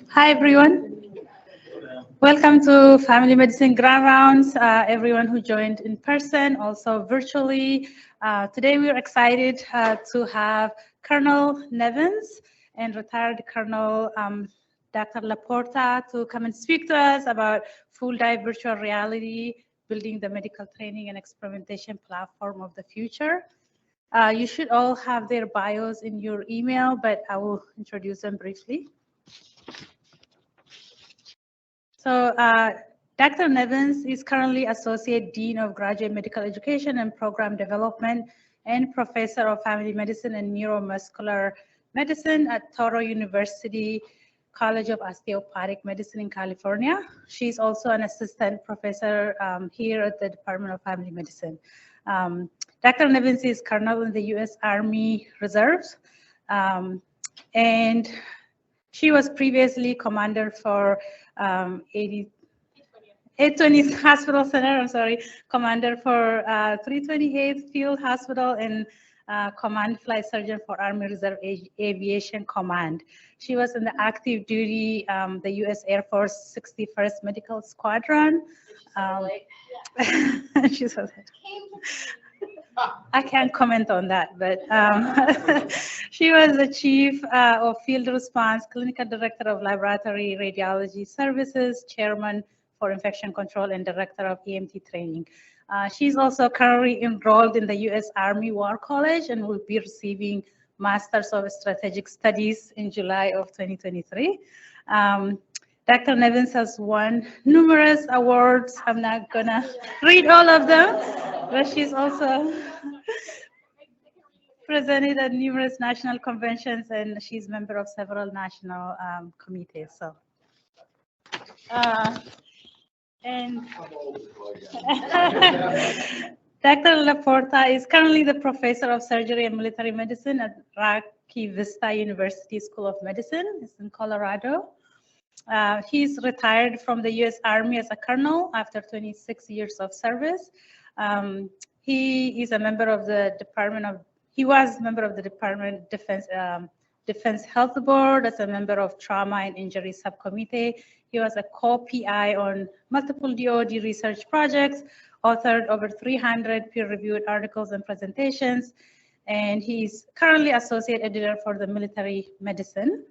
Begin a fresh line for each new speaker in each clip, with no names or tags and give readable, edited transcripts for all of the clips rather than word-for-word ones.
Hi, everyone. Welcome to Family Medicine Grand Rounds, everyone who joined in person, also virtually. Today, we are excited to have Colonel Nevins and retired Colonel Dr. Laporta to come and speak to us about full-dive virtual reality, building the medical training and experimentation platform of the future. You should all have their bios in your email, but I will introduce them briefly. So Dr. Nevins is currently Associate Dean of Graduate Medical Education and Program Development and Professor of Family Medicine and Neuromuscular Medicine at Touro University College of Osteopathic Medicine in California. She's also an Assistant Professor here at the Department of Family Medicine. Dr. Nevins is Colonel in the U.S. Army Reserves, and she was previously Commander for 820th Hospital Center, Commander for 328th Field Hospital and Command Flight Surgeon for Army Reserve Aviation Command. She was in the active duty, the U.S. Air Force 61st Medical Squadron. She said, I can't comment on that, but she was the Chief of Field Response, Clinical Director of Laboratory Radiology Services, Chairman for Infection Control, and Director of EMT Training. She's also currently enrolled in the U.S. Army War College and will be receiving Masters of Strategic Studies in July of 2023. Dr. Nevins has won numerous awards. I'm not gonna read all of them, but she's also presented at numerous national conventions, and she's a member of several national committees. So, and Dr. Laporta is currently the Professor of Surgery and Military Medicine at Rocky Vista University School of Medicine. It's in Colorado. He's retired from the U.S. Army as a colonel after 26 years of service. He is a member of the he was a member of the Department of Defense Health Board, as a member of Trauma and Injury Subcommittee. He was a co-PI on multiple DoD research projects, authored over 300 peer-reviewed articles and presentations, and he's currently Associate Editor for the Military Medicine.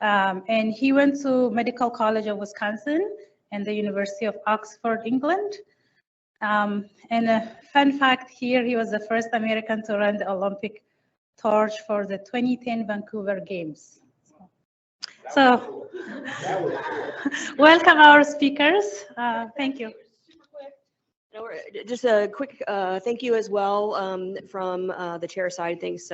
And he went to Medical College of Wisconsin and the University of Oxford, England. And a fun fact here, he was the first American to run the Olympic torch for the 2010 Vancouver Games. So welcome our speakers. Thank you.
Just a quick thank you as well from the chair side. Thanks.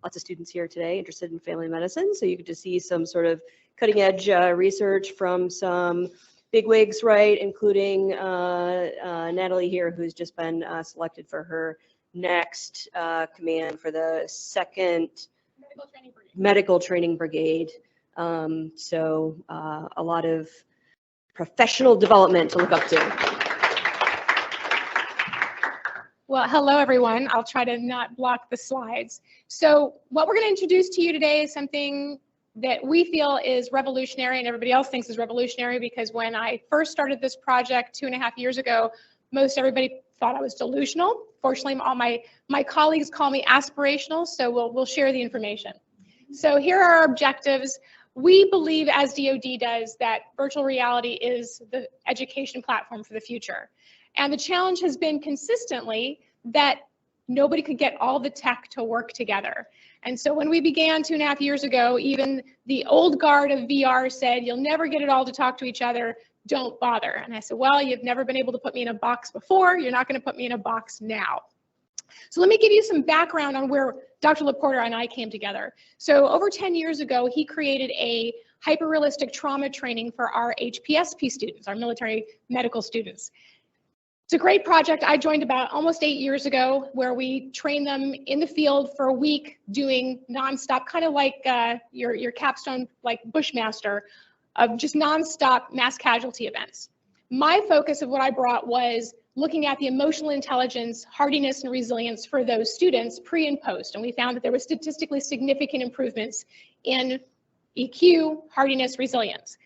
Lots of students here today interested in family medicine, so you get to see some sort of cutting edge research from some bigwigs, right, including Natalie here, who's just been selected for her next command for the 2nd Medical Training Brigade. So a lot of professional development to look up to.
Well, hello, everyone. I'll try to not block the slides. So what we're going to introduce to you today is something that we feel is revolutionary and everybody else thinks is revolutionary, because when I first started this project 2.5 years ago, most everybody thought I was delusional. Fortunately, all my colleagues call me aspirational, so we'll share the information. So here are our objectives. We believe, as DoD does, that virtual reality is the education platform for the future. And the challenge has been consistently that nobody could get all the tech to work together. And so when we began 2.5 years ago, even the old guard of VR said, you'll never get it all to talk to each other, don't bother. And I said, well, you've never been able to put me in a box before, you're not going to put me in a box now. So let me give you some background on where Dr. Laporta and I came together. So over 10 years ago, he created a hyper-realistic trauma training for our HPSP students, our military medical students. It's a great project. I joined about almost 8 years ago, where we trained them in the field for a week doing nonstop, kind of like your capstone, like Bushmaster, of just nonstop mass casualty events. My focus of what I brought was looking at the emotional intelligence, hardiness, and resilience for those students pre and post. And we found that there was statistically significant improvements in EQ, hardiness, resilience.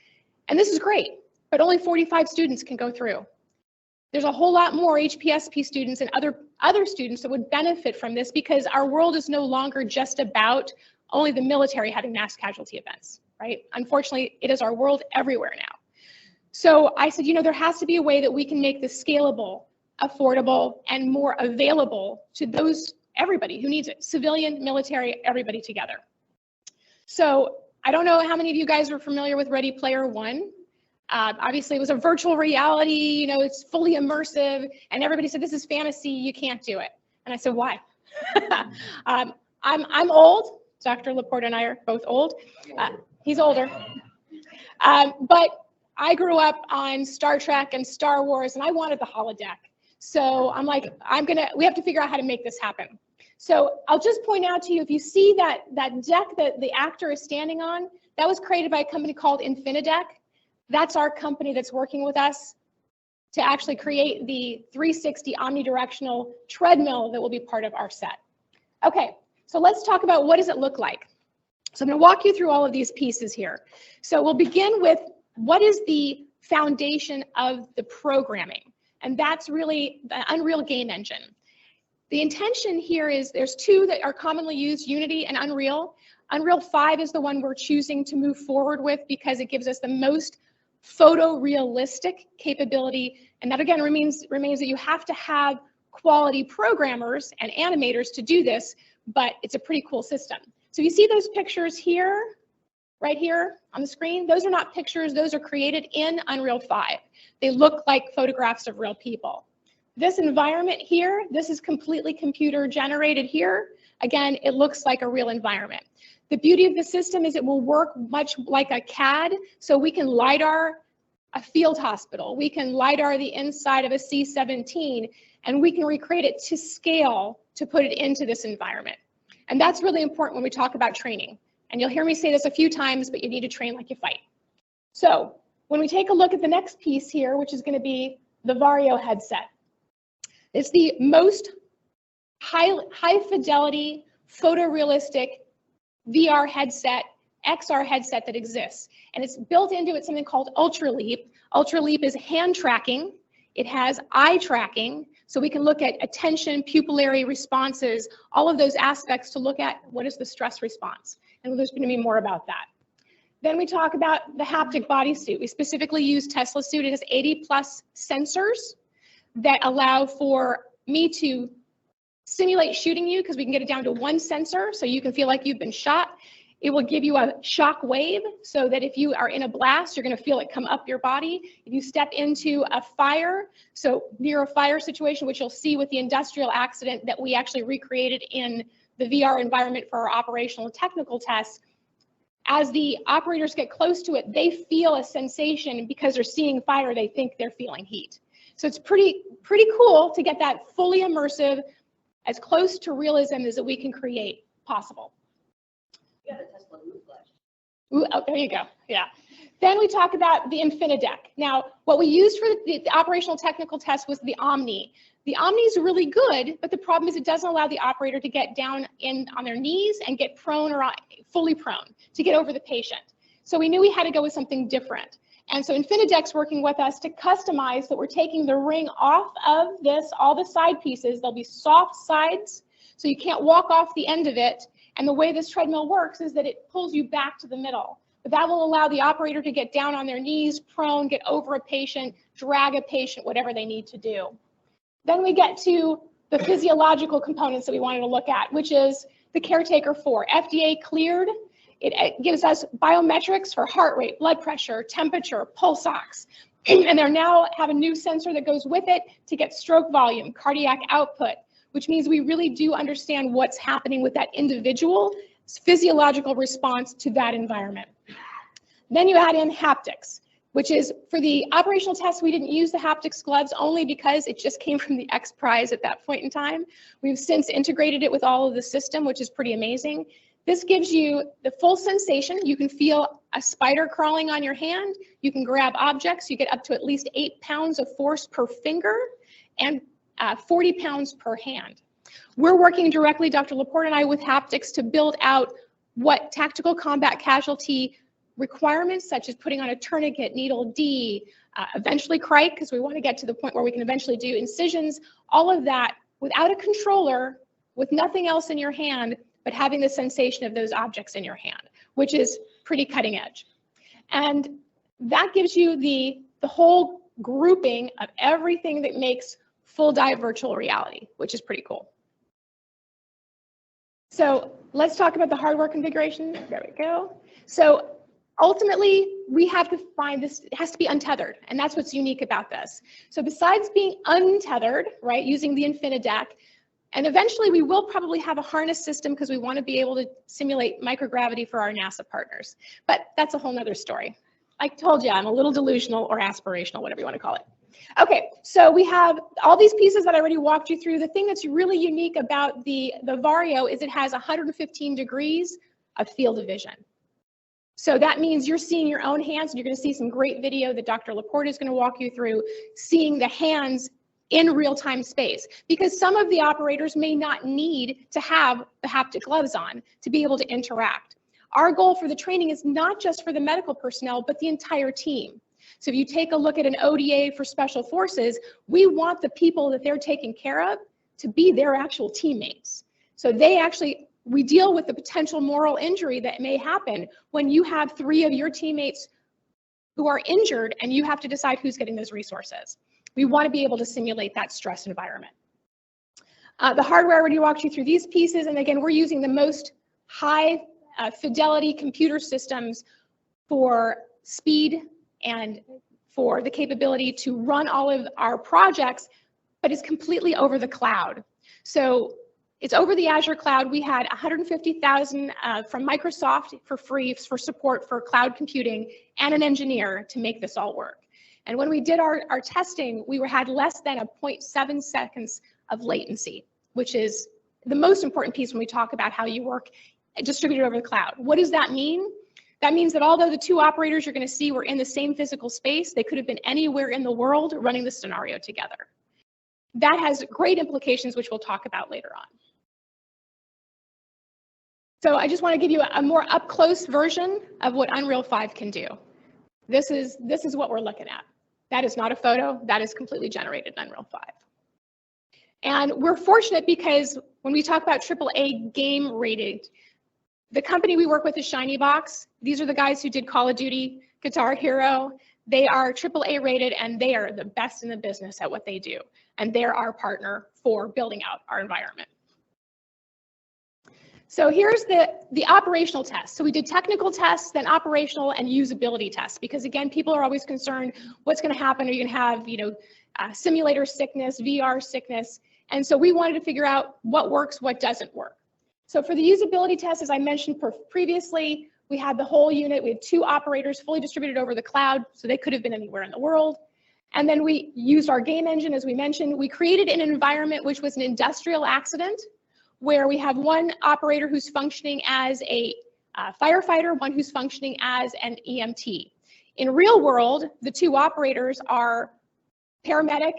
And this is great, but only 45 students can go through. There's a whole lot more HPSP students and other students that would benefit from this, because our world is no longer just about only the military having mass casualty events, right? Unfortunately, it is our world everywhere now. So I said, you know, there has to be a way that we can make this scalable, affordable, and more available to everybody who needs it, civilian, military, everybody together. So I don't know how many of you guys are familiar with Ready Player One. Obviously, it was a virtual reality, you know, it's fully immersive, and everybody said, this is fantasy, you can't do it. And I said, why? I'm old. Dr. Laporte and I are both old. He's older. But I grew up on Star Trek and Star Wars, and I wanted the holodeck. So I'm like, we have to figure out how to make this happen. So I'll just point out to you, if you see that deck that the actor is standing on, that was created by a company called Infinideck. That's our company that's working with us to actually create the 360 omnidirectional treadmill that will be part of our set. Okay, so let's talk about what does it look like. So I'm going to walk you through all of these pieces here. So we'll begin with what is the foundation of the programming, and that's really the Unreal game engine. The intention here is there's two that are commonly used, Unity and Unreal. Unreal 5 is the one we're choosing to move forward with because it gives us the most photorealistic capability, and that again remains that you have to have quality programmers and animators to do this, but it's a pretty cool system. So you see those pictures here, right here on the screen? Those are not pictures, those are created in Unreal 5. They look like photographs of real people. This environment here, this is completely computer generated here. Again, it looks like a real environment. The beauty of the system is it will work much like a CAD, so we can LiDAR a field hospital, we can LiDAR the inside of a C-17, and we can recreate it to scale to put it into this environment. And that's really important when we talk about training. And you'll hear me say this a few times, but you need to train like you fight. So when we take a look at the next piece here, which is going to be the Vario headset. It's the most high fidelity, photorealistic VR headset, XR headset that exists. And it's built into it something called UltraLeap. UltraLeap is hand tracking. It has eye tracking. So we can look at attention, pupillary responses, all of those aspects to look at what is the stress response. And there's going to be more about that. Then we talk about the haptic bodysuit. We specifically use Tesla Suit. It has 80 plus sensors that allow for me to simulate shooting you, because we can get it down to one sensor so you can feel like you've been shot. It will give you a shock wave so that if you are in a blast, you're going to feel it come up your body. If you step into a fire, so near a fire situation, which you'll see with the industrial accident that we actually recreated in the VR environment for our operational and technical tests, as the operators get close to it, they feel a sensation. Because they're seeing fire, they think they're feeling heat. So it's pretty cool to get that fully immersive, as close to realism as that we can create possible.
You got a Tesla Move Flash.
Ooh, oh, there you go. Yeah. Then we talk about the Infinideck. Now, what we used for the operational technical test was the Omni. The Omni is really good, but the problem is it doesn't allow the operator to get down on their knees and get prone or fully prone to get over the patient. So we knew we had to go with something different. And so Infinideck's working with us to customize that we're taking the ring off of this, all the side pieces. There'll be soft sides, so you can't walk off the end of it. And the way this treadmill works is that it pulls you back to the middle. But that will allow the operator to get down on their knees, prone, get over a patient, drag a patient, whatever they need to do. Then we get to the physiological components that we wanted to look at, which is the Caretaker 4, FDA cleared. It gives us biometrics for heart rate, blood pressure, temperature, pulse ox. And they now have a new sensor that goes with it to get stroke volume, cardiac output, which means we really do understand what's happening with that individual physiological response to that environment. Then you add in haptics, which is for the operational test, we didn't use the haptics gloves only because it just came from the X Prize at that point in time. We've since integrated it with all of the system, which is pretty amazing. This gives you the full sensation. You can feel a spider crawling on your hand. You can grab objects. You get up to at least 8 pounds of force per finger and 40 pounds per hand. We're working directly, Dr. Laporte and I, with haptics to build out what tactical combat casualty requirements such as putting on a tourniquet, needle D, eventually crike, because we want to get to the point where we can eventually do incisions, all of that without a controller, with nothing else in your hand, but having the sensation of those objects in your hand, which is pretty cutting edge. And that gives you the whole grouping of everything that makes full dive virtual reality, which is pretty cool. So let's talk about the hardware configuration. There we go. So ultimately, we have to find this, it has to be untethered, and that's what's unique about this. So besides being untethered, right, using the InfiniDeck, and eventually we will probably have a harness system because we want to be able to simulate microgravity for our NASA partners. But that's a whole nother story. I told you, I'm a little delusional or aspirational, whatever you want to call it. Okay, so we have all these pieces that I already walked you through. The thing that's really unique about the Vario is it has 115 degrees of field of vision. So that means you're seeing your own hands, and you're going to see some great video that Dr. Laporte is going to walk you through, seeing the hands in real-time space, because some of the operators may not need to have the haptic gloves on to be able to interact. Our goal for the training is not just for the medical personnel, but the entire team. So if you take a look at an ODA for special forces, we want the people that they're taking care of to be their actual teammates. So we deal with the potential moral injury that may happen when you have 3 of your teammates who are injured and you have to decide who's getting those resources. We want to be able to simulate that stress environment. The hardware, I already walked you through these pieces, and again, we're using the most high fidelity computer systems for speed and for the capability to run all of our projects, but it's completely over the cloud. So it's over the Azure cloud. We had 150,000 from Microsoft for free for support for cloud computing and an engineer to make this all work. And when we did our testing, we had less than 0.7 seconds of latency, which is the most important piece when we talk about how you work distributed over the cloud. What does that mean? That means that although the 2 operators you're going to see were in the same physical space, they could have been anywhere in the world running the scenario together. That has great implications, which we'll talk about later on. So I just want to give you a more up-close version of what Unreal 5 can do. This is what we're looking at. That is not a photo. That is completely generated in Unreal 5. And we're fortunate because when we talk about AAA game rated, the company we work with is ShinyBox. These are the guys who did Call of Duty, Guitar Hero. They are AAA rated, and they are the best in the business at what they do. And they're our partner for building out our environment. So here's the operational tests. So we did technical tests, then operational and usability tests, because again, people are always concerned, what's going to happen? Are you going to have, simulator sickness, VR sickness? And so we wanted to figure out what works, what doesn't work. So for the usability test, as I mentioned previously, we had the whole unit. We had 2 operators fully distributed over the cloud, so they could have been anywhere in the world. And then we used our game engine, as we mentioned. We created an environment which was an industrial accident, where we have 1 operator who's functioning as a firefighter, 1 who's functioning as an EMT. In real world, the 2 operators are paramedic,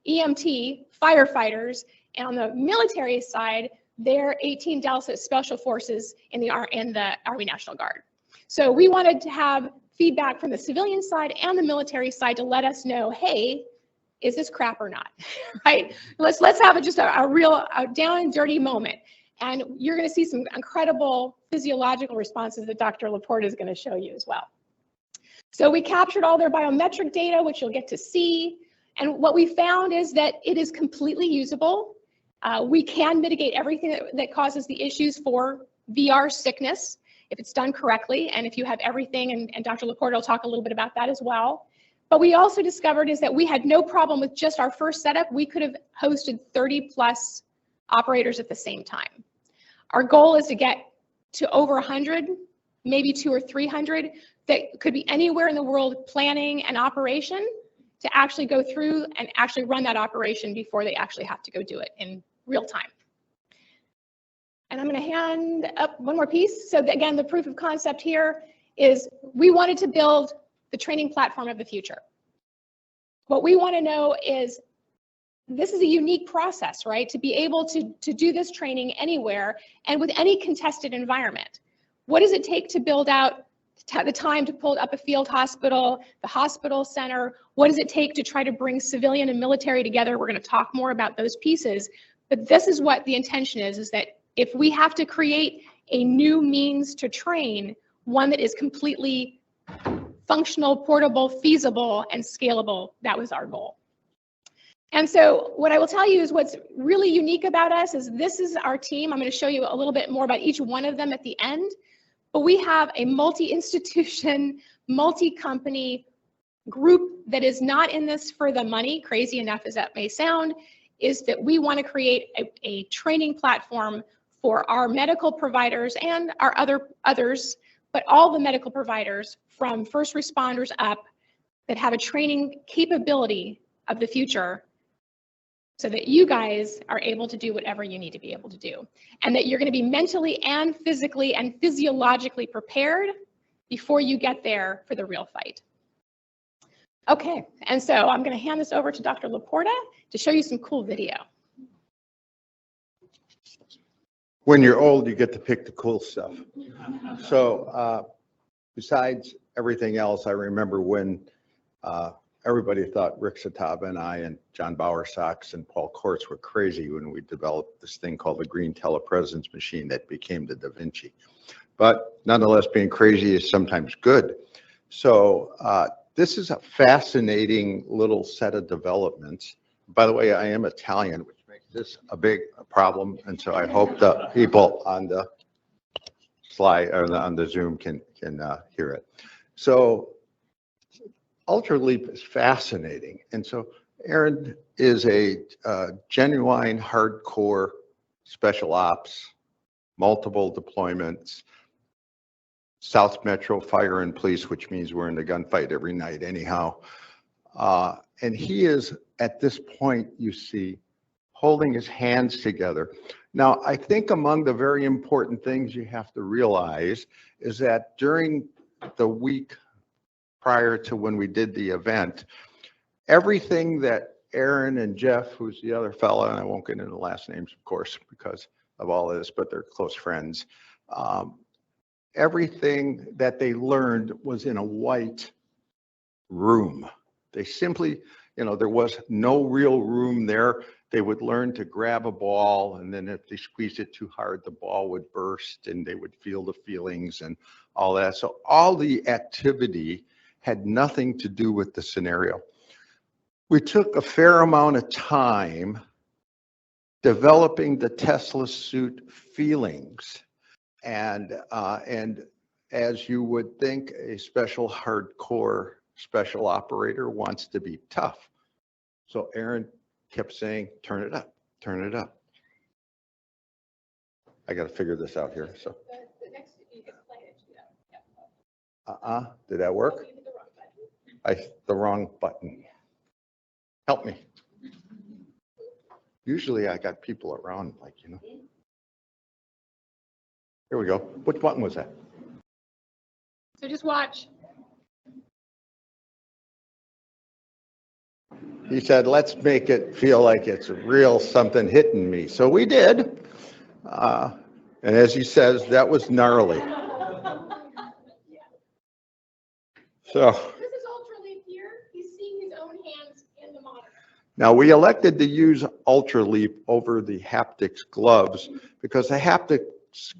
EMT, firefighters, and on the military side, they're 18 Delta Special Forces in the Army National Guard. So we wanted to have feedback from the civilian side and the military side to let us know, hey, is this crap or not, right? Let's have just a real down and dirty moment. And you're going to see some incredible physiological responses that Dr. Laporte is going to show you as well. So we captured all their biometric data, which you'll get to see. And what we found is that it is completely usable. We can mitigate everything that causes the issues for VR sickness if it's done correctly. And if you have everything, and Dr. Laporte will talk a little bit about that as well. But we also discovered is that we had no problem with just our first setup. We could have hosted 30 plus operators at the same time. Our goal is to get to over 100, maybe 200 or 300 that could be anywhere in the world planning an operation to actually go through and actually run that operation before they actually have to go do it in real time. And I'm going to hand up one more piece. So again, the proof of concept here is we wanted to build the training platform of the future. What we want to know is this is a unique process, right? To be able to do this training anywhere and with any contested environment. What does it take to build out the time to pull up a field hospital, the hospital center. What does it take to try to bring civilian and military together? We're going to talk more about those pieces. But this is what the intention is that if we have to create a new means to train, one that is completely functional, portable, feasible, and scalable, that was our goal. And so what I will tell you is what's really unique about us is this is our team. I'm going to show you a little bit more about each one of them at the end. But we have a multi-institution, multi-company group that is not in this for the money, crazy enough as that may sound, is that we want to create a training platform for our medical providers and our others, but all the medical providers from first responders up that have a training capability of the future so that you guys are able to do whatever you need to be able to do. And that you're going to be mentally and physically and physiologically prepared before you get there for the real fight. Okay, and so I'm going to hand this over to Dr. Laporta to show you some cool video.
When you're old, you get to pick the cool stuff. So besides everything else, I remember when everybody thought Rick Satava and I and John Bowersox and Paul Kortz were crazy when we developed this thing called the green telepresence machine that became the Da Vinci. But nonetheless, being crazy is sometimes good. So this is a fascinating little set of developments. By the way, I am Italian, which makes this a big problem. And so I hope the people on the slide or on the Zoom can hear it. So Ultraleap is fascinating. And so Aaron is a genuine hardcore special ops, multiple deployments, South Metro Fire and Police, which means we're in the gunfight every night anyhow. And he is, at this point, you see, holding his hands together. Now, I think among the very important things you have to realize is that during the week prior to when we did the event, everything that Aaron and Jeff, who's the other fellow, and I won't get into the last names, of course, because of all of this, but they're close friends. Everything that they learned was in a white room. They simply, there was no real room there. They would learn to grab a ball, and then if they squeezed it too hard, the ball would burst, and they would feel the feelings and all that. So all the activity had nothing to do with the scenario. We took a fair amount of time developing the Tesla suit feelings. And as you would think, a special hardcore special operator wants to be tough. So Aaron kept saying, turn it up, turn it up. I got to figure this out here. So. Did that work? I hit the wrong button. Help me. Usually I got people around, Here we go. Which button was that?
So just watch.
He said, let's make it feel like it's real something hitting me. So we did. And as he says, that was gnarly. So.
This is Ultraleap here. He's seeing his own hands in the monitor.
Now we elected to use Ultraleap over the haptics gloves because the haptics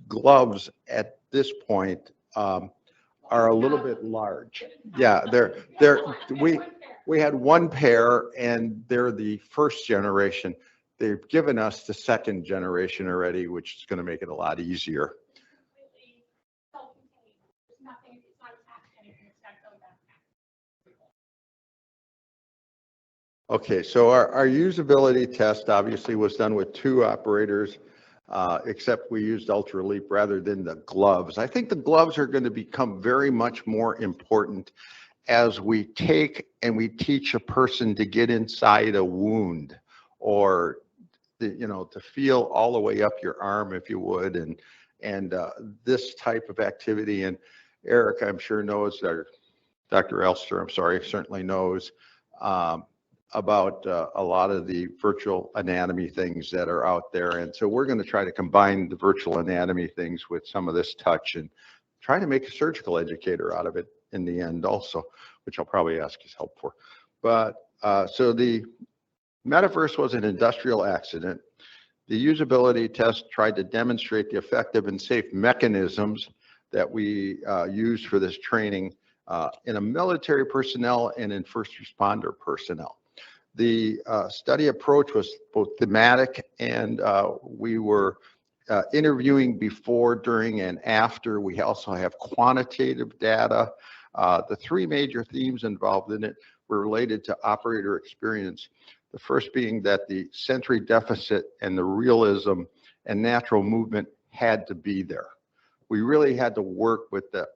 gloves at this point are a little bit large. Yeah, we had one pair and they're the first generation. They've given us the second generation already, which is going to make it a lot easier. Okay, so our usability test obviously was done with 2 operators, except we used Ultraleap rather than the gloves. I think the gloves are going to become very much more important as we take and we teach a person to get inside a wound or, to feel all the way up your arm, if you would, and this type of activity. And Eric, I'm sure knows, or Dr. Elster, I'm sorry, certainly knows, about a lot of the virtual anatomy things that are out there. And so we're going to try to combine the virtual anatomy things with some of this touch and try to make a surgical educator out of it in the end also, which I'll probably ask his help for. But so the metaverse was an industrial accident. The usability test tried to demonstrate the effective and safe mechanisms that we used for this training in a military personnel and in first responder personnel. The study approach was both thematic and we were interviewing before, during, and after. We also have quantitative data. The three major themes involved in it were related to operator experience. The first being that the sensory deficit and the realism and natural movement had to be there. We really had to work with the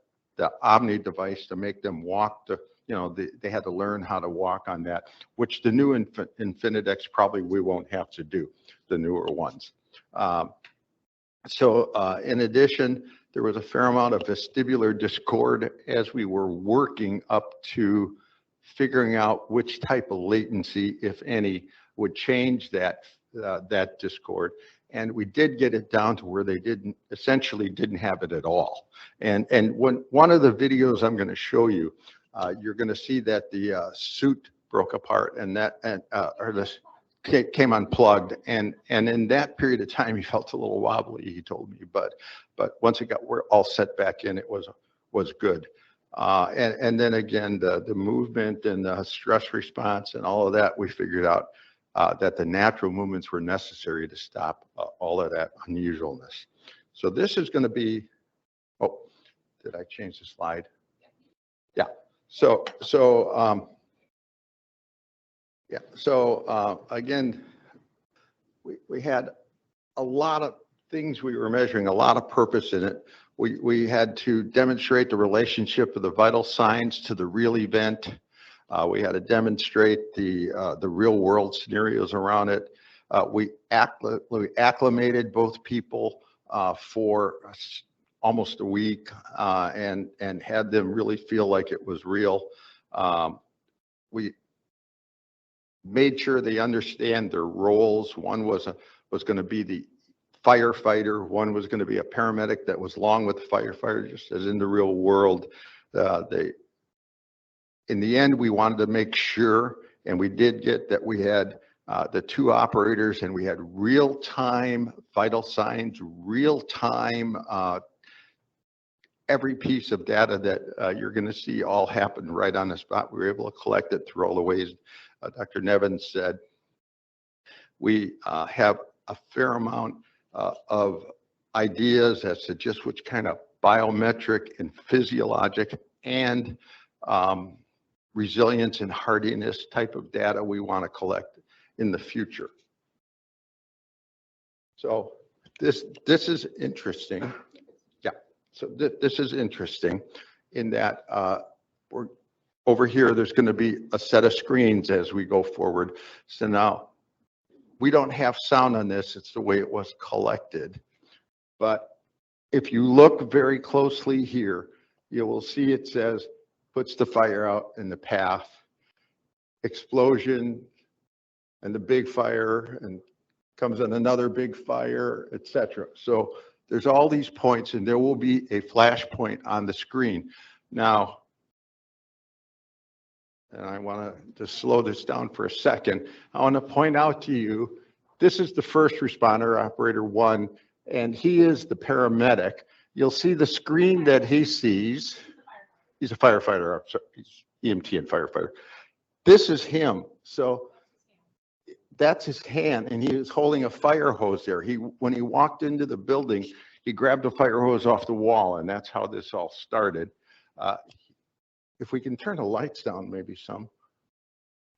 Omni device to make them walk to, you know, they had to learn how to walk on that, which the new Infinidex probably we won't have to do, the newer ones. In addition, there was a fair amount of vestibular discord as we were working up to figuring out which type of latency, if any, would change that discord. And we did get it down to where they essentially didn't have it at all. And when one of the videos I'm going to show you, you're going to see that the suit broke apart and this came unplugged. And in that period of time, he felt a little wobbly, he told me. But once we're all set back in, it was good. And then again, the movement and the stress response and all of that, we figured out that the natural movements were necessary to stop all of that unusualness. So this is going to be, oh, did I change the slide? Yeah. Again, we had a lot of things we were measuring, a lot of purpose in it. We had to demonstrate the relationship of the vital signs to the real event. We had to demonstrate the real world scenarios around it. We acclimated both people for almost a week and had them really feel like it was real. We made sure they understand their roles. One was going to be the firefighter. One was going to be a paramedic that was along with the firefighter, just as in the real world. In the end, we wanted to make sure, and we did get that we had the two operators and we had real-time vital signs, real-time every piece of data that you're going to see all happen right on the spot. We were able to collect it through all the ways Dr. Nevins said. We have a fair amount of ideas as to just which kind of biometric and physiologic and resilience and hardiness type of data we want to collect in the future. So this is interesting. Yeah, so this is interesting in that we're over here, there's going to be a set of screens as we go forward. So now we don't have sound on this. It's the way it was collected. But if you look very closely here, you will see it says, puts the fire out in the path, explosion, and the big fire, and comes in another big fire, etc. So there's all these points, and there will be a flash point on the screen. Now, and I want to slow this down for a second. I want to point out to you, this is the first responder, operator one, and he is the paramedic. You'll see the screen that he sees. He's a firefighter, he's EMT and firefighter. This is him. So that's his hand, and he was holding a fire hose there. When he walked into the building, he grabbed a fire hose off the wall, and that's how this all started. If we can turn the lights down, maybe some.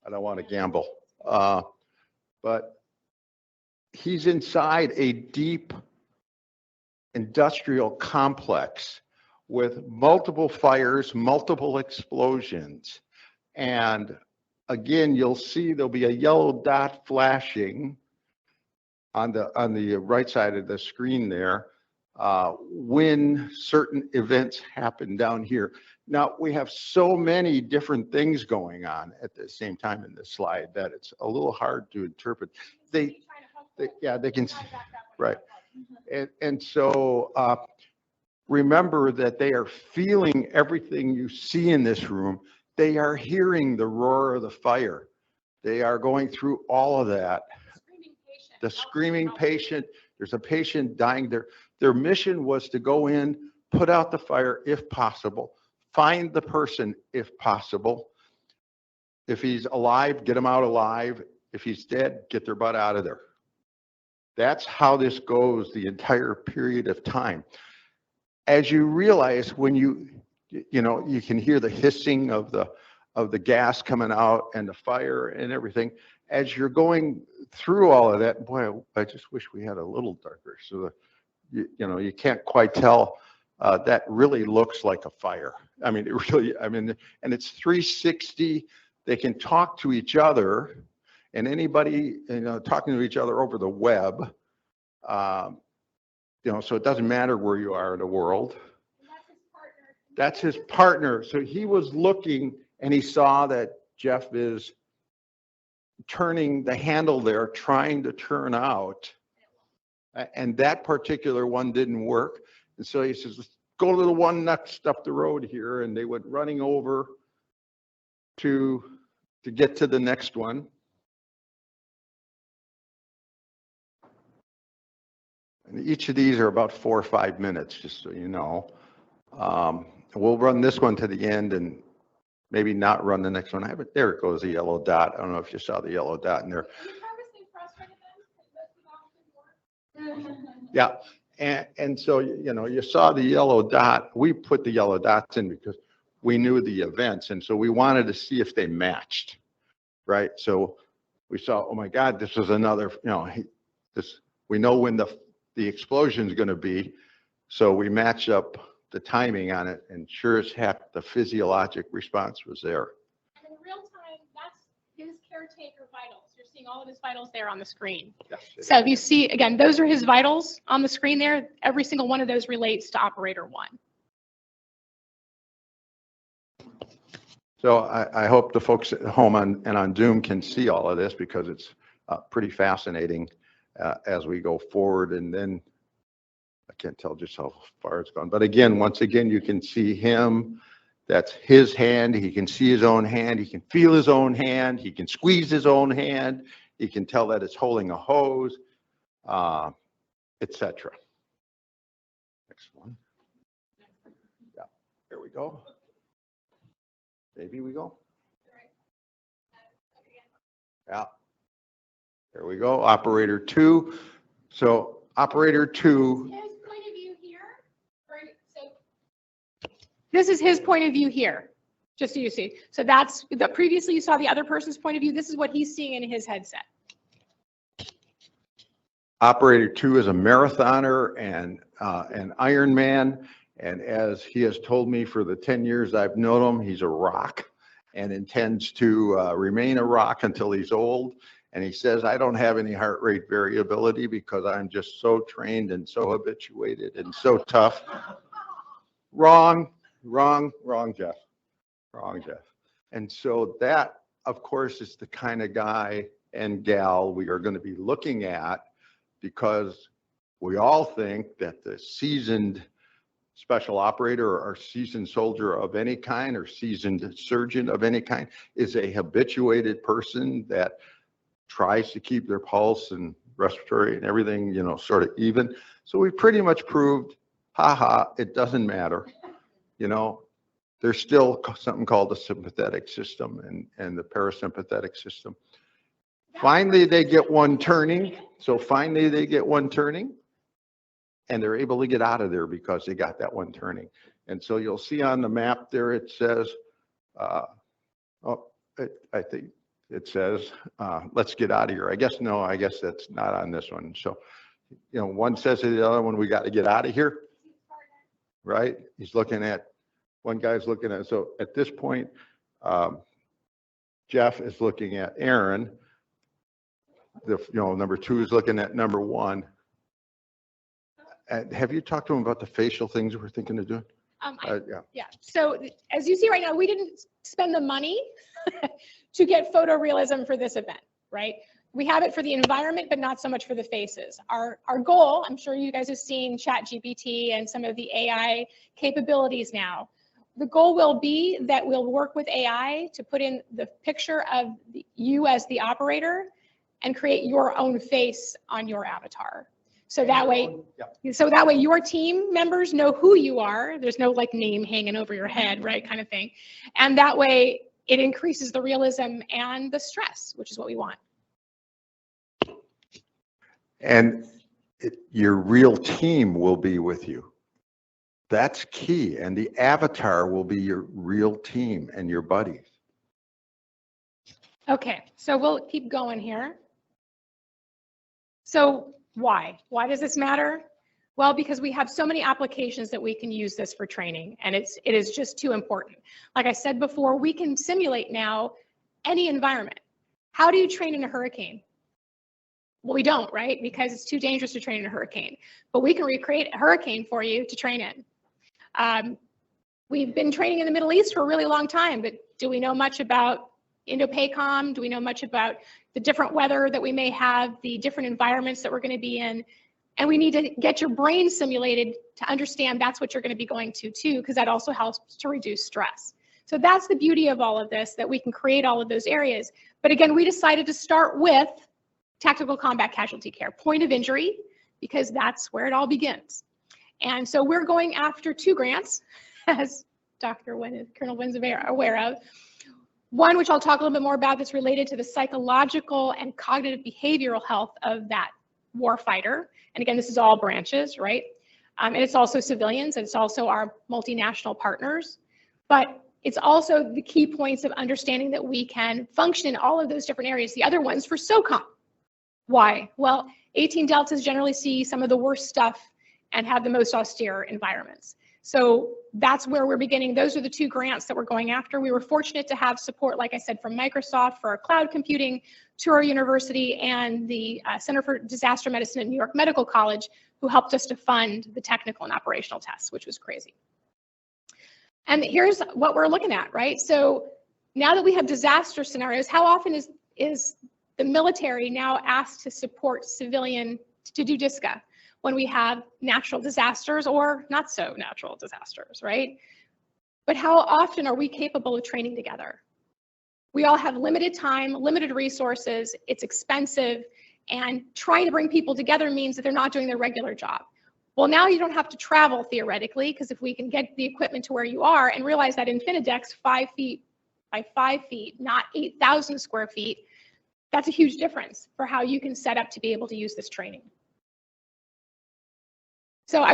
I don't want to gamble. But he's inside a deep industrial complex with multiple fires, multiple explosions. And again, you'll see there'll be a yellow dot flashing on the right side of the screen there when certain events happen down here. Now, we have so many different things going on at the same time in this slide that it's a little hard to interpret. They can, right. And so remember that they are feeling everything you see in this room. They are hearing the roar of the fire. They are going through all of that. The screaming patient, there's a patient dying there. Their mission was to go in, put out the fire if possible, find the person if possible. If he's alive, get him out alive. If he's dead, get their butt out of there. That's how this goes the entire period of time. As you realize, when you can hear the hissing of the gas coming out and the fire and everything. As you're going through all of that, boy, I just wish we had a little darker. So you can't quite tell. That really looks like a fire. I mean, and it's 360. They can talk to each other, and anybody, talking to each other over the web. So it doesn't matter where you are in the world. That's his partner. So he was looking, and he saw that Jeff is turning the handle there, trying to turn out. And that particular one didn't work. And so he says, let's go to the one next up the road here. And they went running over to get to the next one. And each of these are about 4 or 5 minutes, just so you know. We'll run this one to the end and maybe not run the next one. There it goes, the yellow dot. I don't know if you saw the yellow dot in there. Yeah, and so, you saw the yellow dot. We put the yellow dots in because we knew the events, and so we wanted to see if they matched, right? So we saw, oh my God, this is another, we know when the explosion is going to be, so we match up the timing on it, and sure as heck, the physiologic response was there.
And in real time, that's his caretaker vitals. You're seeing all of his vitals there on the screen.
Yes,
so if you see, again, those are his vitals on the screen there. Every single one of those relates to operator 1.
So I hope the folks at home and on Zoom can see all of this, because it's pretty fascinating as we go forward. And then I can't tell just how far it's gone. But again, once again, you can see him. That's his hand. He can see his own hand. He can feel his own hand. He can squeeze his own hand. He can tell that it's holding a hose, etc. Next one. Yeah, there we go. Maybe we go. Yeah. There we go. Operator 2. So operator 2.
His point of view here. So this is his point of view here, just so you see. So that's previously you saw the other person's point of view. This is what he's seeing in his headset.
Operator 2 is a marathoner and an Ironman. And as he has told me for the 10 years I've known him, he's a rock and intends to remain a rock until he's old. And he says, I don't have any heart rate variability because I'm just so trained and so habituated and so tough. Wrong, Jeff. Wrong, Jeff. And so that, of course, is the kind of guy and gal we are going to be looking at, because we all think that the seasoned special operator or seasoned soldier of any kind or seasoned surgeon of any kind is a habituated person that tries to keep their pulse and respiratory and everything, sort of even. So we pretty much proved, it doesn't matter. There's still something called the sympathetic system and the parasympathetic system. Finally, they get one turning. So finally, they get one turning. And they're able to get out of there because they got that one turning. And so you'll see on the map there, it says, I think it says, let's get out of here. I guess that's not on this one. So, one says to the other one, we got to get out of here, right? One guy's looking at, so at this point, Jeff is looking at Aaron. Number 2 is looking at number 1. Have you talked to him about the facial things we're thinking of doing?
Yeah. So as you see right now, we didn't spend the money to get photorealism for this event, right? we have it for the environment, but not so much for the faces. Our goal, I'm sure you guys have seen ChatGPT and some of the AI capabilities now. The goal will be that we'll work with AI to put in the picture of you as the operator and create your own face on your avatar. So that way, your team members know who you are. There's no like name hanging over your head, right, kind of thing. And that way it increases the realism and the stress, which is what we want.
And your real team will be with you. That's key. And the avatar will be your real team and your buddies.
Okay, so we'll keep going here. So why? Why does this matter? Well, because we have so many applications that we can use this for training, and it is just too important. Like I said before, we can simulate now any environment. How do you train in a hurricane? Well, we don't, right? Because it's too dangerous to train in a hurricane. But we can recreate a hurricane for you to train in. We've been training in the Middle East for a really long time, but do we know much about Indo-PACOM? Do we know much about the different weather that we may have, the different environments that we're going to be in? And we need to get your brain simulated to understand that's what you're going to be going to too, because that also helps to reduce stress. So that's the beauty of all of this, that we can create all of those areas. But again, we decided to start with tactical combat casualty care, point of injury, because that's where it all begins. And so we're going after 2 grants, as Colonel Wynn's aware of. One, which I'll talk a little bit more about, that's related to the psychological and cognitive behavioral health of that warfighter. And again, this is all branches, right? And it's also civilians, and it's also our multinational partners. But it's also the key points of understanding that we can function in all of those different areas. The other ones for SOCOM. Why? Well, 18 deltas generally see some of the worst stuff and have the most austere environments. So that's where we're beginning. Those are the 2 grants that we're going after. We were fortunate to have support, like I said, from Microsoft for our cloud computing, Touro University, and the Center for Disaster Medicine at New York Medical College, who helped us to fund the technical and operational tests, which was crazy. And here's what we're looking at, right? So now that we have disaster scenarios, how often is the military now asked to support civilian to do DISCA when we have natural disasters or not so natural disasters, right? But how often are we capable of training together? We all have limited time, limited resources, it's expensive, and trying to bring people together means that they're not doing their regular job. Well, now you don't have to travel theoretically, because if we can get the equipment to where you are and realize that Infinideck's 5 feet by 5 feet, not 8,000 square feet, that's a huge difference for how you can set up to be able to use this training. So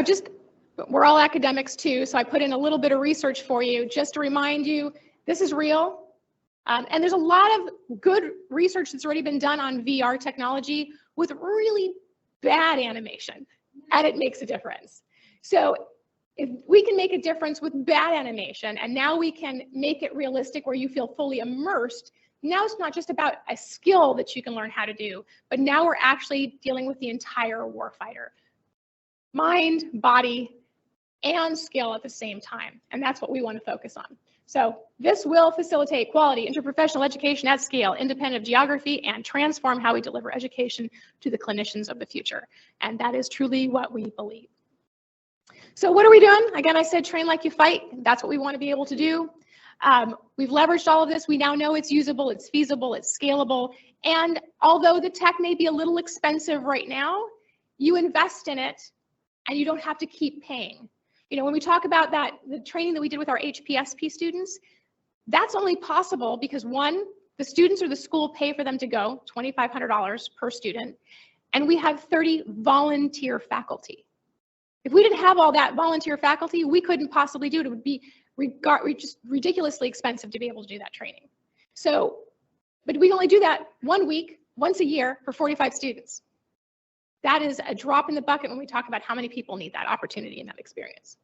we're all academics too, so I put in a little bit of research for you just to remind you this is real. And there's a lot of good research that's already been done on VR technology with really bad animation, and it makes a difference. So if we can make a difference with bad animation, and now we can make it realistic where you feel fully immersed, now it's not just about a skill that you can learn how to do, but now we're actually dealing with the entire warfighter. Mind, body, and skill at the same time. And that's what we want to focus on. So this will facilitate quality interprofessional education at scale, independent of geography, and transform how we deliver education to the clinicians of the future. And that is truly what we believe. So what are we doing? Again, I said train like you fight. That's what we want to be able to do. We've leveraged all of this. We now know it's usable, it's feasible, it's scalable. And although the tech may be a little expensive right now, you invest in it and you don't have to keep paying. You know, when we talk about that, the training that we did with our HPSP students, that's only possible because 1, the students or the school pay for them to go, $2,500 per student, and we have 30 volunteer faculty. If we didn't have all that volunteer faculty, we couldn't possibly do it. It would be just ridiculously expensive to be able to do that training. So, but we only do that 1 week, once a year for 45 students. That is a drop in the bucket when we talk about how many people need that opportunity and that experience.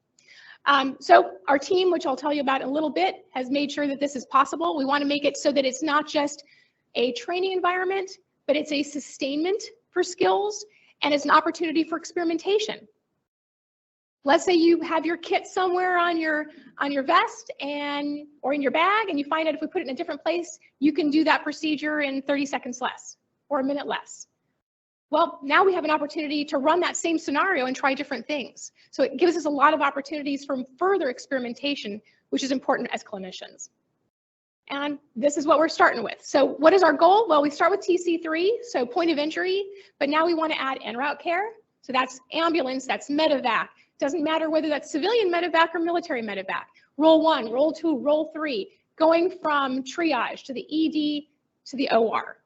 So our team, which I'll tell you about in a little bit, has made sure that this is possible. We want to make it so that it's not just a training environment, but it's a sustainment for skills, and it's an opportunity for experimentation. Let's say you have your kit somewhere on your vest or in your bag, and you find out if we put it in a different place, you can do that procedure in 30 seconds less. or a minute less. Well, now we have an opportunity to run that same scenario and try different things. So it gives us a lot of opportunities for further experimentation, which is important as clinicians. And this is what we're starting with. So what is our goal? Well, we start with TC3, so point of injury, but now we want to add en route care. So that's ambulance, that's medevac. Doesn't matter whether that's civilian medevac or military medevac. Role 1, role 2, role 3, going from triage to the ED to the OR.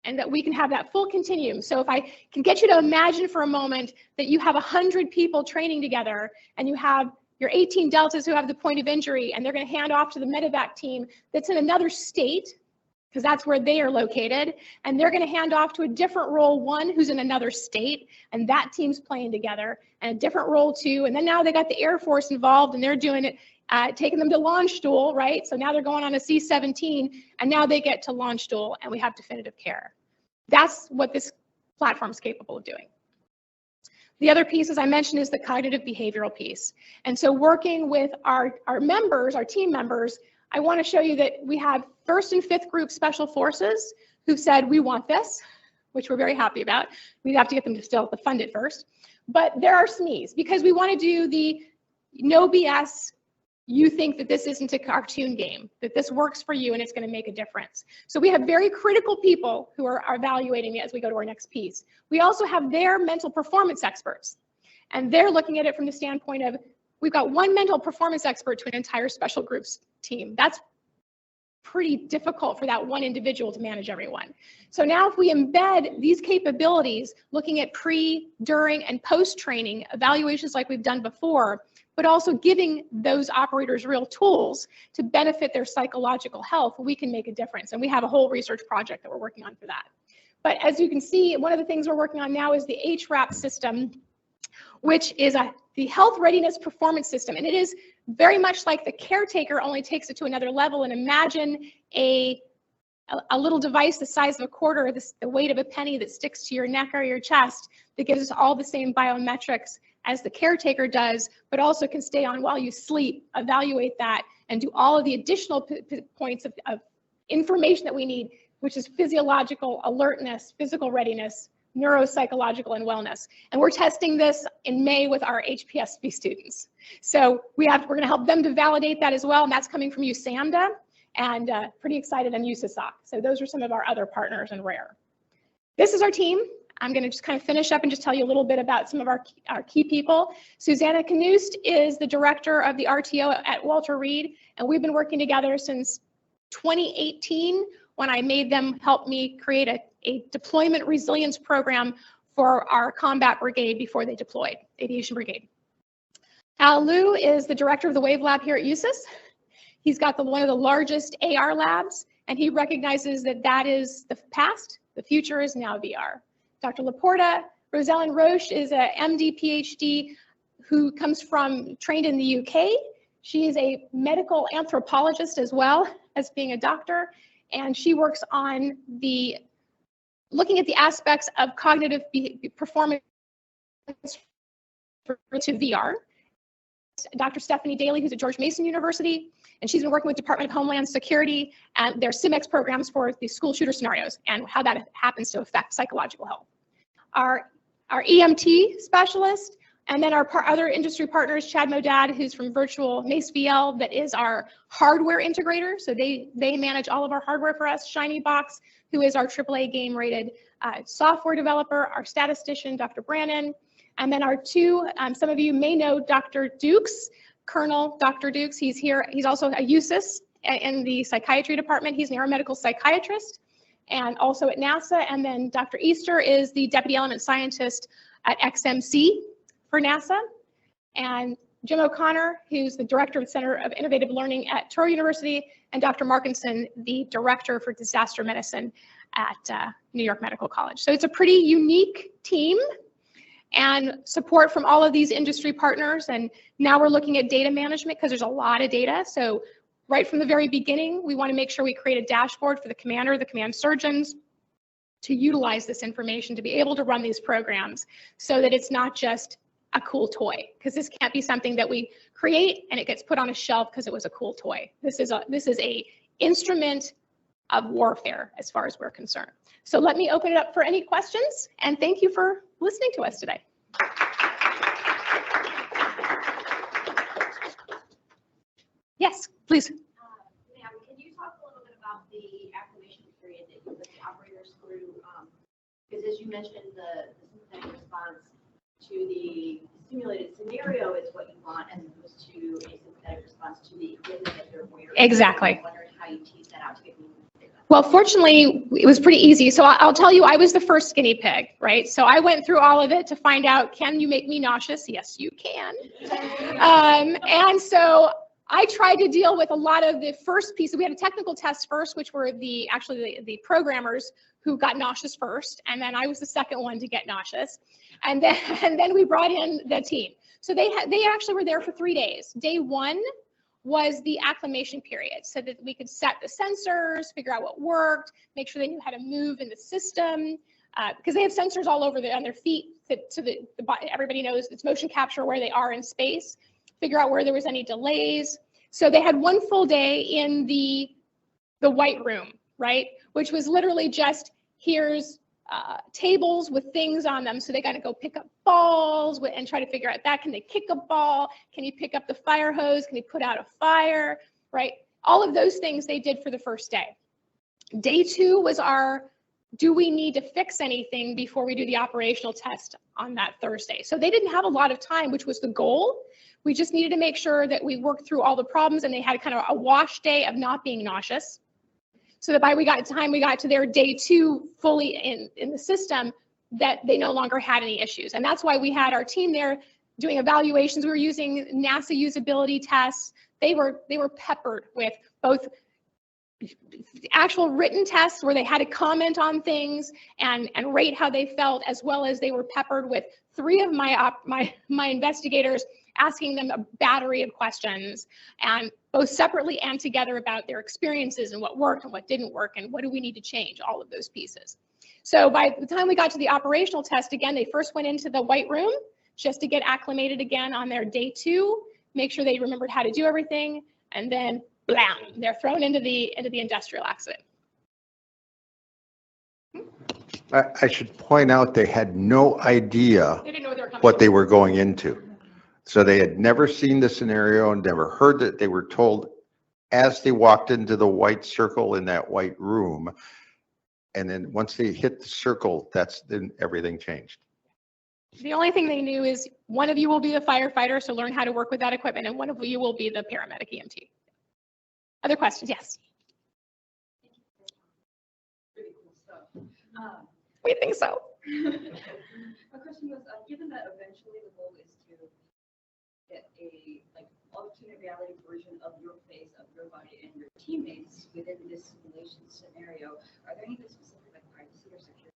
And that we can have that full continuum. So if I can get you to imagine for a moment that you have 100 people training together and you have your 18 deltas who have the point of injury and they're going to hand off to the medevac team that's in another state, because that's where they are located, and they're going to hand off to a different role 1 who's in another state, and that team's playing together, and a different role 2, and then now they got the Air Force involved and they're doing it, taking them to launch stool, right? So now they're going on a C-17 and now they get to launch stool and we have definitive care. That's what this platform is capable of doing. The other piece, as I mentioned, is the cognitive behavioral piece. And so working with our members, our team members, I want to show you that we have 1st and 5th group special forces who've said, we want this, which we're very happy about. We have to get them to still fund it first. But there are SMEs, because we want to do the no BS, you think that this isn't a cartoon game, that this works for you and it's going to make a difference. So we have very critical people who are evaluating it as we go to our next piece. We also have their mental performance experts, and they're looking at it from the standpoint of, we've got one mental performance expert to an entire special groups team. That's pretty difficult for that one individual to manage everyone. So now if we embed these capabilities, looking at pre, during, and post-training evaluations like we've done before, but also giving those operators real tools to benefit their psychological health, we can make a difference. And we have a whole research project that we're working on for that. But as you can see, one of the things we're working on now is the HRAP system, which is the health readiness performance system. And it is very much like the caretaker, only takes it to another level. And imagine a little device the size of a quarter, the weight of a penny that sticks to your neck or your chest, that gives us all the same biometrics as the caretaker does, but also can stay on while you sleep, evaluate that, and do all of the additional points of information that we need, which is physiological alertness, physical readiness, neuropsychological, and wellness. And we're testing this in May with our HPSB students. So we're going to help them to validate that as well, and that's coming from USAMDA, and pretty excited on USASOC. So those are some of our other partners in RARE. This is our team. I'm going to just kind of finish up and just tell you a little bit about some of our key people. Susanna Knust is the director of the RTO at Walter Reed, and we've been working together since 2018 when I made them help me create a deployment resilience program for our combat brigade before they deployed, aviation brigade. Al Liu is the director of the Wave Lab here at USIS. He's got one of the largest AR labs, and he recognizes that that is the past, the future is now VR. Dr. Laporta, Rosalind Roche is a MD, PhD who comes from, trained in the UK. She is a medical anthropologist as well as being a doctor, and she works on looking at the aspects of cognitive performance to VR. Dr. Stephanie Daly, who's at George Mason University, and she's been working with Department of Homeland Security and their CIMEX programs for the school shooter scenarios and how that happens to affect psychological health. Our EMT specialist, and then our other industry partners, Chad Modad, who's from Virtual Mace VL, that is our hardware integrator. So they manage all of our hardware for us. Shiny Box, who is our AAA game rated software developer, our statistician, Dr. Brannon. And then our two, some of you may know Dr. Dukes, Colonel Dr. Dukes. He's here. He's also a USIS in the psychiatry department. He's an aeromedical psychiatrist and also at NASA. And then Dr. Easter is the deputy element scientist at XMC for NASA. And Jim O'Connor, who's the director of the Center of Innovative Learning at Touro University, and Dr. Markinson, the director for disaster medicine at New York Medical College. So it's a pretty unique team, and support from all of these industry partners. And now we're looking at data management because there's a lot of data. So right from the very beginning, we want to make sure we create a dashboard for the commander, the command surgeons, to utilize this information to be able to run these programs so that it's not just a cool toy, because this can't be something that we create and it gets put on a shelf because it was a cool toy. This is a instrument warfare as far as we're concerned. So let me open it up for any questions, and thank you for listening to us today. Yes, please.
Ma'am, can you talk a little bit about the acclimation period that you put the operators through? Because as you mentioned, the synthetic response to the simulated scenario is what you want, as opposed to a synthetic response to the equipment that they're wearing.
Exactly.
I'm wondering how you tease that out to get me.
Well, fortunately, it was pretty easy. So I'll tell you, I was the first guinea pig, right? So I went through all of it to find out, can you make me nauseous? Yes, you can. And so I tried to deal with a lot of the first piece. We had a technical test first, which were the programmers who got nauseous first, and then I was the second one to get nauseous, and then we brought in the team. So they actually were there for 3 days. Day 1 was the acclimation period, so that we could set the sensors, figure out what worked, make sure they knew how to move in the system, because they have sensors all over on their feet, so that everybody knows it's motion capture where they are in space, figure out where there was any delays. So they had 1 full day in the white room, right? Which was literally just, here's tables with things on them. So they got to go pick up balls and try to figure out that. Can they kick a ball? Can you pick up the fire hose? Can you put out a fire, right? All of those things they did for the first day. Day 2 was do we need to fix anything before we do the operational test on that Thursday? So they didn't have a lot of time, which was the goal. We just needed to make sure that we worked through all the problems, and they had kind of a wash day of not being nauseous. So that by the time we got to their day 2 fully in the system, that they no longer had any issues. And that's why we had our team there doing evaluations. We were using NASA usability tests. They were peppered with both actual written tests where they had to comment on things and rate how they felt, as well as they were peppered with 3 of my investigators asking them a battery of questions, and both separately and together, about their experiences and what worked and what didn't work and what do we need to change, all of those pieces. So by the time we got to the operational test, again, they first went into the white room just to get acclimated again on their day 2, make sure they remembered how to do everything, and then blam, they're thrown into the industrial accident.
I should point out they had no idea
They didn't know what they were coming
what they were going into. So they had never seen the scenario and never heard it. They were told as they walked into the white circle in that white room. And then once they hit the circle, then everything changed.
The only thing they knew is one of you will be a firefighter, so learn how to work with that equipment, and one of you will be the paramedic EMT. Other questions? Yes.
Really cool stuff.
We think so.
My question was, given that eventually the goal is to get a alternate reality version of your face, of your body, and your teammates within this simulation scenario, are there anything specific like privacy or security?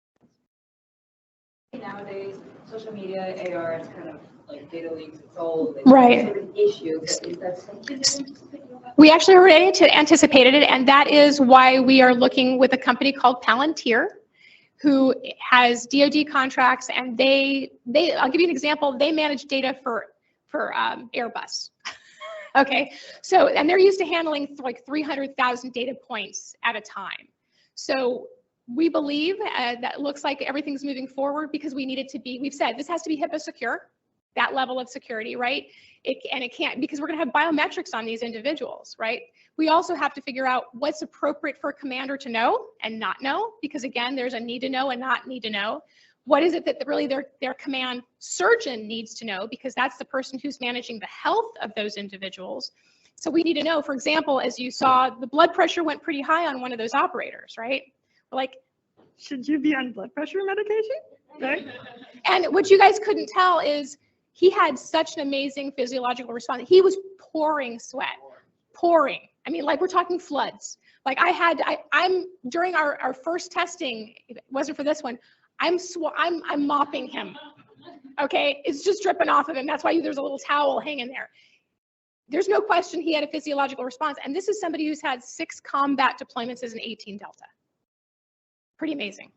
Nowadays, social media, AR, it's kind of like data leaks, it's all
Right.
sort of an issue. But is that something that you're anticipating about?
We actually already anticipated it, and that is why we are looking with a company called Palantir, who has DoD contracts, and I'll give you an example. They manage data for Airbus. Okay, so, and they're used to handling like 300,000 data points at a time. So we believe that looks like everything's moving forward, because we need it to be, we've said this has to be HIPAA secure, that level of security, right? It can't, because we're going to have biometrics on these individuals, right? We also have to figure out what's appropriate for a commander to know and not know, because again, there's a need to know and not need to know. What is it that really their command surgeon needs to know, because that's the person who's managing the health of those individuals. So we need to know, for example, as you saw, the blood pressure went pretty high on one of those operators, right? We're like, should you be on blood pressure medication? Right? And what you guys couldn't tell is he had such an amazing physiological response. He was pouring sweat, pouring. I mean, like we're talking floods. Like I'm during our first testing, if it wasn't for this one, I'm mopping him. Okay, it's just dripping off of him. That's why there's a little towel hanging there. There's no question he had a physiological response. And this is somebody who's had 6 combat deployments as an 18 Delta. Pretty amazing.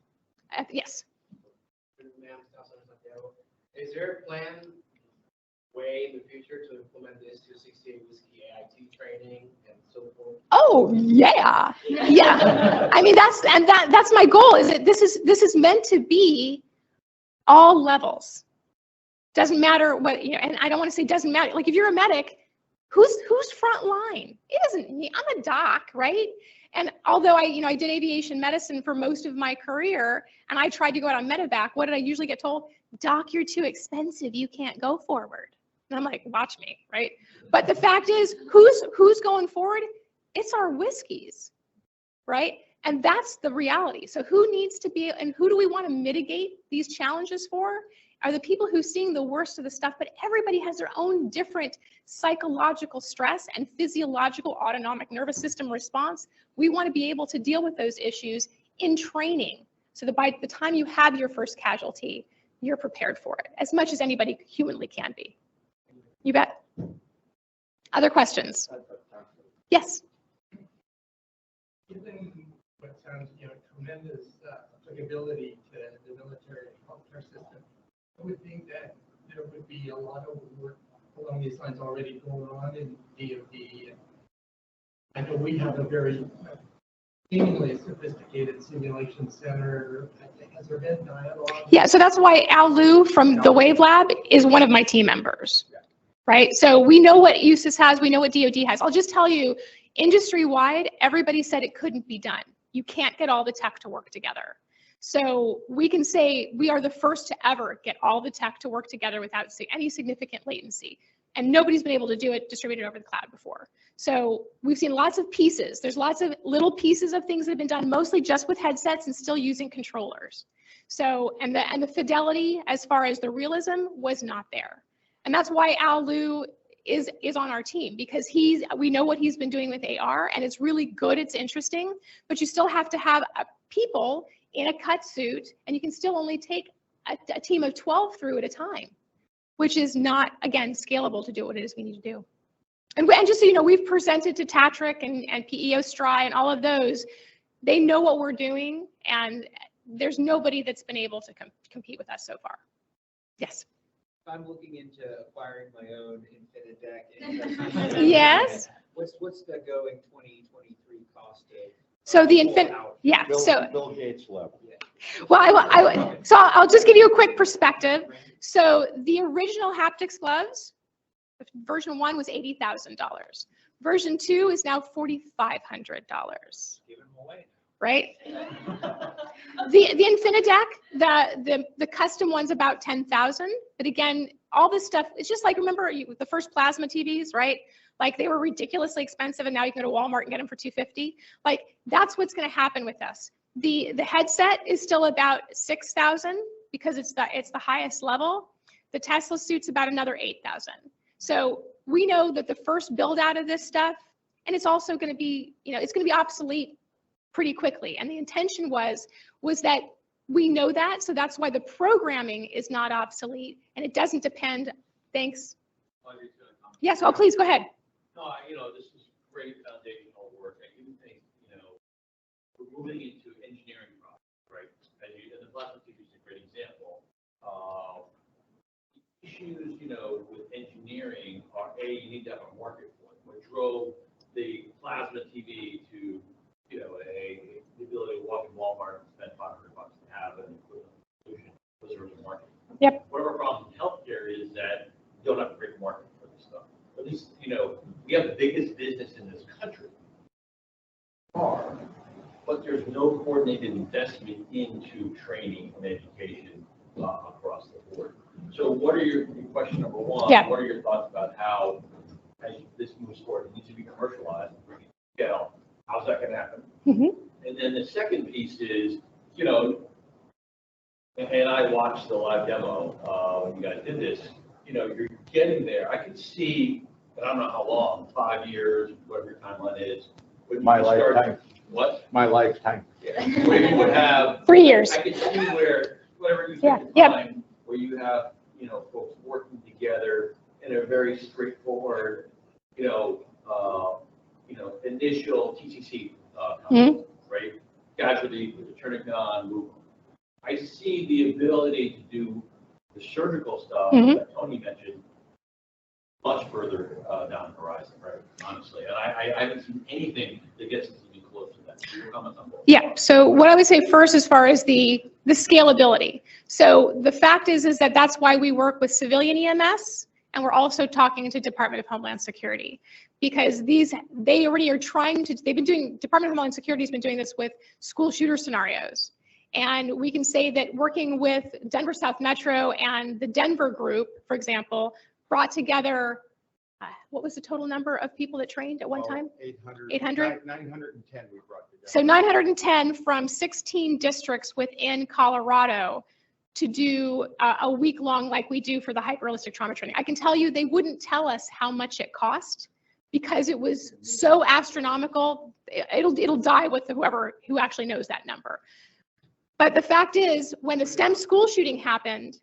Yes.
Is there a plan way in the future to implement this 268 whiskey AIT training and so forth?
Oh yeah, yeah. I mean that's my goal. Is that this is meant to be all levels. Doesn't matter what, you know, and I don't want to say doesn't matter. Like if you're a medic, who's front line? It isn't me. I'm a doc, right? And although I did aviation medicine for most of my career, and I tried to go out on medevac, what did I usually get told? Doc, you're too expensive. You can't go forward. And I'm like, watch me, right? But the fact is, who's going forward? It's our whiskeys, right? And that's the reality. So who needs to be, and who do we want to mitigate these challenges for? Are the people who are seeing the worst of the stuff, but everybody has their own different psychological stress and physiological autonomic nervous system response. We want to be able to deal with those issues in training so that by the time you have your first casualty, you're prepared for it as much as anybody humanly can be. You bet. Other questions? Yes.
Given what sounds, tremendous applicability to the military healthcare system, I would think that there would be a lot of work along these lines already going on in DoD. I know we have a very seemingly sophisticated simulation center. Has there been dialogue?
Yeah, so that's why Al Liu from the Wave Lab is one of my team members, right? So we know what USIS has, we know what DoD has. I'll just tell you, industry-wide, everybody said it couldn't be done. You can't get all the tech to work together. So we can say we are the first to ever get all the tech to work together without any significant latency. And nobody's been able to do it distributed over the cloud before. So we've seen lots of pieces. There's lots of little pieces of things that have been done mostly just with headsets and still using controllers. So, and the fidelity as far as the realism was not there. And that's why Al Liu is on our team, because we know what he's been doing with AR, and it's really good, it's interesting, but you still have to have people in a cut suit, and you can still only take a team of 12 through at a time, which is not, again, scalable to do what it is we need to do. And just so you know, we've presented to TATRIC and PEO STRI and all of those. They know what we're doing, and there's nobody that's been able to compete with us so far. Yes?
I'm looking into acquiring my own Infinideck.
Yes?
What's the going 2023 cost of?
So the yeah,
Bill Gates level.
well, so I'll just give you a quick perspective. So the original haptics gloves, version 1 was $80,000. Version 2 is now $4,500.
Give them away.
Right? The Infinideck, the custom one's about 10,000. But again, all this stuff, it's just like, remember the first plasma TVs, right? Like they were ridiculously expensive, and now you can go to Walmart and get them for $250. Like that's what's going to happen with us. The headset is still about 6,000 because it's the highest level. The Tesla suit's about another 8,000. So we know that the first build out of this stuff, and it's also going to be, it's going to be obsolete pretty quickly. And the intention was that we know that, so that's why the programming is not obsolete, and it doesn't depend. Thanks. Yes, well, please go ahead.
No, this is great foundational work. I do think, we're moving into engineering problems, right? And the plasma TV is a great example. Issues, with engineering are you need to have a market for it. What drove the plasma TV to, the ability to walk in Walmart and spend $500 to have an equivalent solution was there was a market.
Yep.
One of our problems in healthcare is that you don't have a great market for this stuff. At least, we have the biggest business in this country, but there's no coordinated investment into training and education across the board. So what are your question number one,
yeah.
What are your thoughts about how, as this moves forward, it needs to be commercialized and bring it to scale? How's that going to happen? Mm-hmm. And then the second piece is, and I watched the live demo when you guys did this, you're getting there. I could see, but I don't know how long, 5 years, whatever your timeline is.
My lifetime.
What?
My lifetime.
Yeah. Where you would have
3 years.
I could see whatever you
yeah.
think
Yep.
time, where you have, folks working together in a very straightforward, initial TCC right? Guys with the turning on movement. I see the ability to do the surgical stuff that Tony mentioned much further down the horizon, right? Honestly, and I haven't seen anything that gets us even close to that. So your comments on both?
Yeah, so what I would say first, as far as the scalability. So the fact is that that's why we work with civilian EMS, and we're also talking to Department of Homeland Security, because they already are trying to, Department of Homeland Security has been doing this with school shooter scenarios. And we can say that working with Denver South Metro and the Denver group, for example, brought together, what was the total number of people that trained at one time?
800.
800?
910 we brought together.
So 910 from 16 districts within Colorado to do a week-long like we do for the hyper-realistic trauma training. I can tell you they wouldn't tell us how much it cost because it was so astronomical. It'll die with who actually knows that number. But the fact is, when the STEM school shooting happened,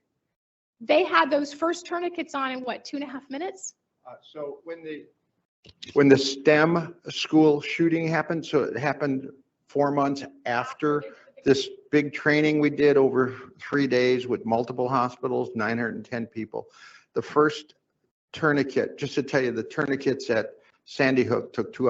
they had those first tourniquets on in what, 2.5 minutes?
So when the STEM school shooting happened, so it happened 4 months after this big training we did over 3 days with multiple hospitals, 910 people. The first tourniquet, just to tell you, the tourniquets at Sandy Hook took 2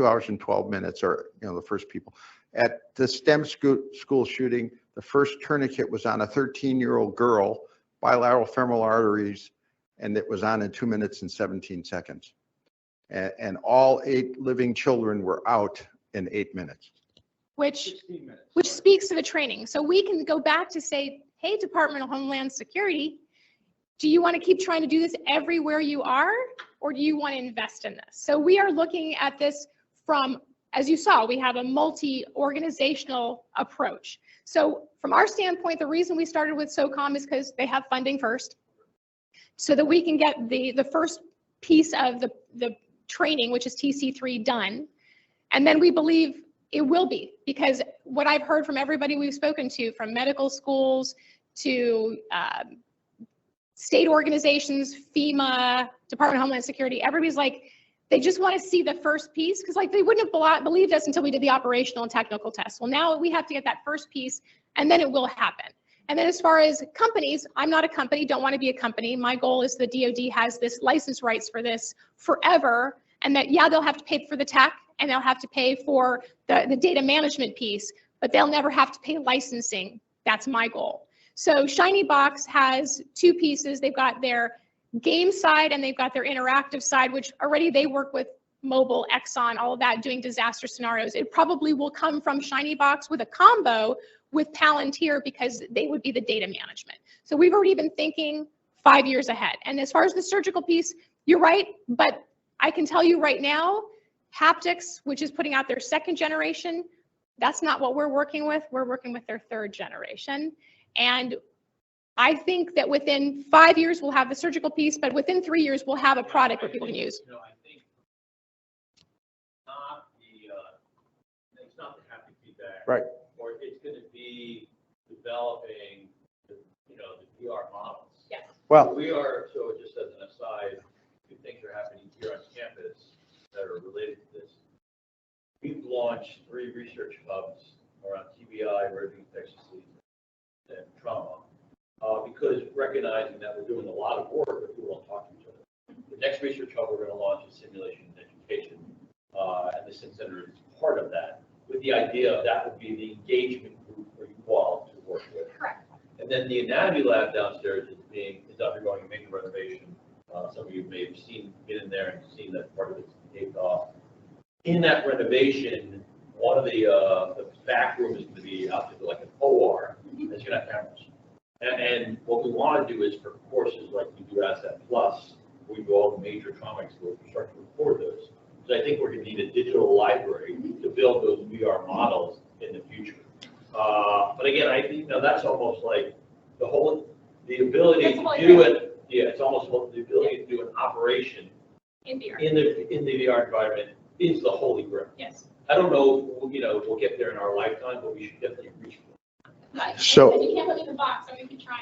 hours and 12 minutes, or the first people. At the STEM school shooting, the first tourniquet was on a 13-year-old girl, bilateral femoral arteries, and it was on in 2 minutes and 17 seconds. And all 8 living children were out in 8 minutes.
Which speaks to the training. So we can go back to say, hey, Department of Homeland Security, do you want to keep trying to do this everywhere you are, or do you want to invest in this? So we are looking at this from, as you saw, we have a multi-organizational approach. So from our standpoint, the reason we started with SOCOM is because they have funding first, so that we can get the first piece of the training, which is TC3, done. And then we believe it will be, because what I've heard from everybody we've spoken to, from medical schools to state organizations, FEMA, Department of Homeland Security, everybody's like, they just want to see the first piece, because like they wouldn't have believed us until we did the operational and technical tests. Well, now we have to get that first piece, and then it will happen. And then as far as companies, I'm not a company, don't want to be a company. My goal is the DoD has this license rights for this forever, and that, yeah, they'll have to pay for the tech, and they'll have to pay for the data management piece, but they'll never have to pay licensing. That's my goal. So Shiny Box has 2 pieces. They've got their game side and they've got their interactive side, which already they work with mobile, Exxon, all of that, doing disaster scenarios. It probably will come from Shiny Box with a combo with Palantir, because they would be the data management. So we've already been thinking 5 years ahead. And as far as the surgical piece, you're right, but I can tell you right now, Haptics, which is putting out their 2nd generation, that's not what we're working with. We're working with their 3rd generation. And I think that within 5 years, we'll have the surgical piece, but within 3 years, we'll have a product where people can use.
I think it's not the haptic feedback.
Right.
Or it's going to be developing the VR models.
Yes.
Well,
We are, so just as an aside, two things are happening here on campus that are related to this. We've launched 3 research hubs around TBI, rare infectious disease, and trauma, because recognizing that we're doing a lot of work, but people don't talk to each other. The next research hub we're going to launch is simulation and education, and the Sim Center is part of that, with the idea of that would be the engagement group for you all to work with.
Correct.
And then the anatomy lab downstairs is undergoing a major renovation. Some of you may have been in there and seen that part of it's taped off. In that renovation, one of the back room is going to be out to like an OR. That's going to have cameras. And what we want to do is for courses like we do ASAP Plus, we do all the major trauma schools, we start to record those. So I think we're going to need a digital library to build those VR models in the future. But again, I think that's almost like the ability to do it. Yeah, it's almost the ability to do an operation
In VR.
in the VR environment is the holy grail.
Yes.
I don't know, we'll get there in our lifetime, but we should definitely reach for it.
So-
You can't put me in the box, so we can try.